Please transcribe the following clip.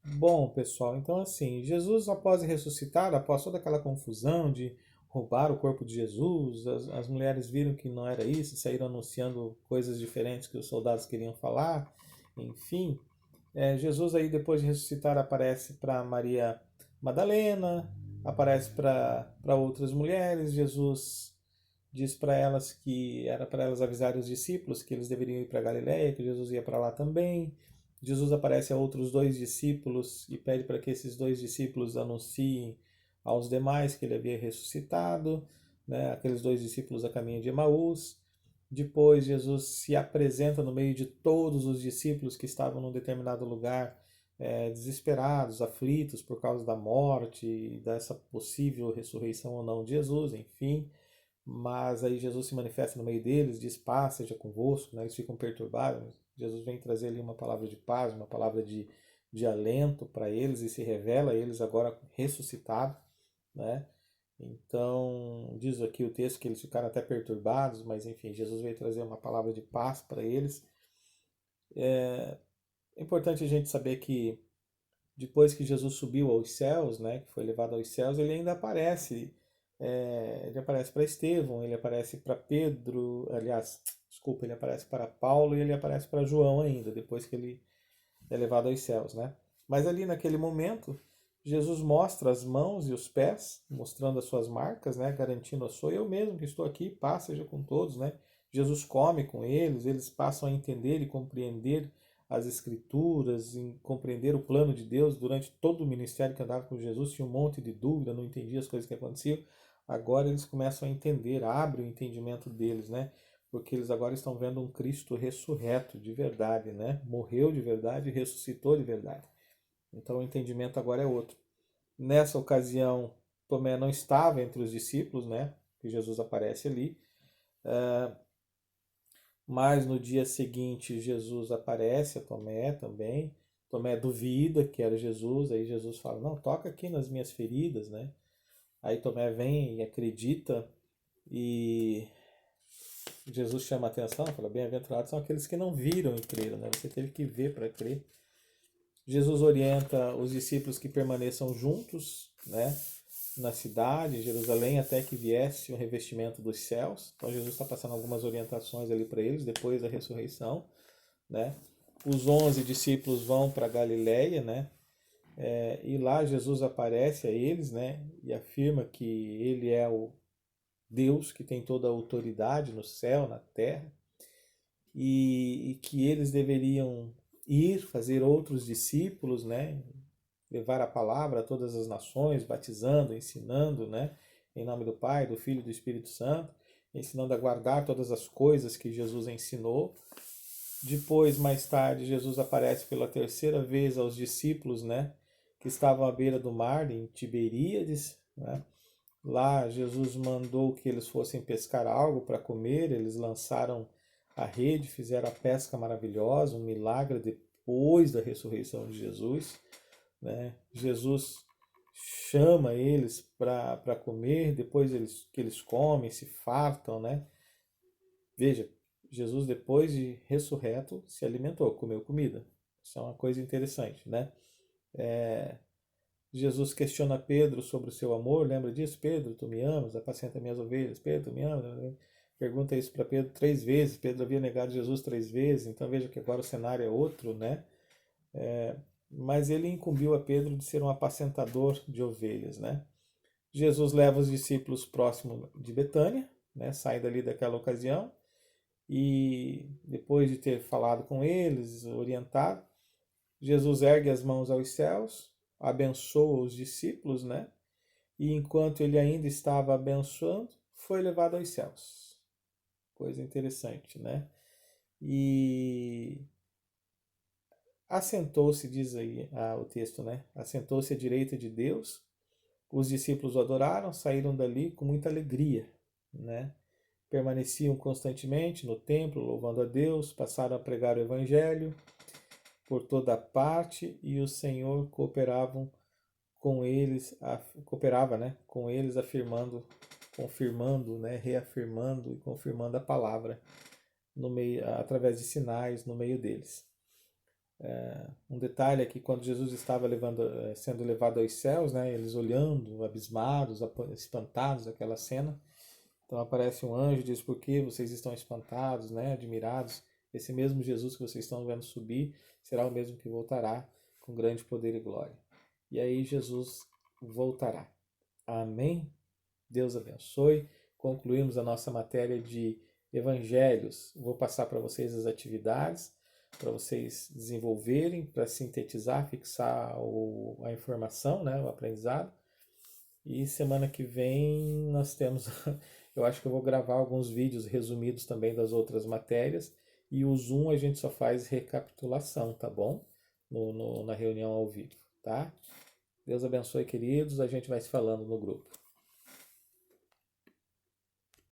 Bom, pessoal, então assim, Jesus após ressuscitar, após toda aquela confusão de roubar o corpo de Jesus, as mulheres viram que não era isso, saíram anunciando coisas diferentes que os soldados queriam falar, enfim, Jesus aí depois de ressuscitar aparece para Maria Madalena, aparece para outras mulheres, Jesus diz para elas que era para elas avisarem os discípulos que eles deveriam ir para Galiléia, que Jesus ia para lá também. Jesus aparece a outros dois discípulos e pede para que esses dois discípulos anunciem aos demais que ele havia ressuscitado, né? Aqueles dois discípulos a caminho de Emaús. Depois Jesus se apresenta no meio de todos os discípulos que estavam num determinado lugar, desesperados, aflitos por causa da morte e dessa possível ressurreição ou não de Jesus, enfim. Mas aí Jesus se manifesta no meio deles, diz paz seja convosco, né? Eles ficam perturbados. Jesus vem trazer ali uma palavra de paz, uma palavra de alento para eles e se revela a eles agora ressuscitado, né? Então, diz aqui o texto que eles ficaram até perturbados, mas enfim, Jesus veio trazer uma palavra de paz para eles. É importante a gente saber que depois que Jesus subiu aos céus, né, que foi levado aos céus, ele ainda aparece. Ele aparece para Estevão, ele aparece para Pedro, aliás, desculpa, ele aparece para Paulo e ele aparece para João ainda, depois que ele é levado aos céus, né? Mas ali naquele momento, Jesus mostra as mãos e os pés, mostrando as suas marcas, né? Garantindo, sou eu mesmo que estou aqui, paz seja com todos, né? Jesus come com eles, eles passam a entender e compreender as escrituras, em compreender o plano de Deus durante todo o ministério que andava com Jesus, tinha um monte de dúvida, não entendia as coisas que aconteciam. Agora eles começam a entender, abre o entendimento deles, né? Porque eles agora estão vendo um Cristo ressurreto de verdade, né? Morreu de verdade e ressuscitou de verdade. Então o entendimento agora é outro. Nessa ocasião, Tomé não estava entre os discípulos, né? Que Jesus aparece ali. Mas no dia seguinte, Jesus aparece a Tomé também. Tomé duvida que era Jesus. Aí Jesus fala: Não, toca aqui nas minhas feridas, né? Aí Tomé vem e acredita. E Jesus chama a atenção, fala: Bem-aventurados são aqueles que não viram e creram, né? Você teve que ver para crer. Jesus orienta os discípulos que permaneçam juntos, né, na cidade, em Jerusalém, até que viesse o revestimento dos céus. Então Jesus está passando algumas orientações ali para eles depois da ressurreição, né? Os 11 discípulos vão para Galiléia, né? E lá Jesus aparece a eles, né? E afirma que ele é o Deus que tem toda a autoridade no céu, na terra, e que eles deveriam ir fazer outros discípulos, né? Levar a palavra a todas as nações, batizando, ensinando, né? Em nome do Pai, do Filho e do Espírito Santo, ensinando a guardar todas as coisas que Jesus ensinou. Depois, mais tarde, Jesus aparece pela terceira vez aos discípulos, né? Que estavam à beira do mar, em Tiberíades, né? Lá, Jesus mandou que eles fossem pescar algo para comer, eles lançaram a rede, fizeram a pesca maravilhosa, um milagre depois da ressurreição de Jesus, né? Jesus chama eles para comer, depois que eles comem, se fartam, né? Veja, Jesus depois de ressurreto se alimentou, comeu comida. Isso é uma coisa interessante, né? Jesus questiona Pedro sobre o seu amor, lembra disso? Pedro, tu me amas? Apacenta minhas ovelhas. Pedro, tu me amas? Pergunta isso para Pedro 3 vezes. Pedro havia negado Jesus 3 vezes, então veja que agora o cenário é outro, né? Mas ele incumbiu a Pedro de ser um apacentador de ovelhas, né? Jesus leva os discípulos próximo de Betânia, né? Sai dali daquela ocasião e depois de ter falado com eles, orientado, Jesus ergue as mãos aos céus, abençoa os discípulos, né? E enquanto ele ainda estava abençoando, foi levado aos céus. Coisa interessante, né? E assentou-se, diz aí o texto, né? Assentou-se à direita de Deus. Os discípulos o adoraram, saíram dali com muita alegria, né? Permaneciam constantemente no templo, louvando a Deus, passaram a pregar o evangelho por toda parte e o Senhor cooperava, né, com eles afirmando, confirmando, né, reafirmando e confirmando a palavra no meio através de sinais no meio deles. Um detalhe é que quando Jesus estava sendo levado aos céus, né, eles olhando, abismados, espantados, aquela cena, então aparece um anjo e diz: por que vocês estão espantados, né, admirados? Esse mesmo Jesus que vocês estão vendo subir será o mesmo que voltará com grande poder e glória. E aí Jesus voltará. Amém? Deus abençoe. Concluímos a nossa matéria de evangelhos. Vou passar para vocês as atividades, para vocês desenvolverem, para sintetizar, fixar a informação, né, o aprendizado. E semana que vem nós temos, eu acho que eu vou gravar alguns vídeos resumidos também das outras matérias. E o Zoom a gente só faz recapitulação, tá bom? Na reunião ao vivo, tá? Deus abençoe, queridos. A gente vai se falando no grupo.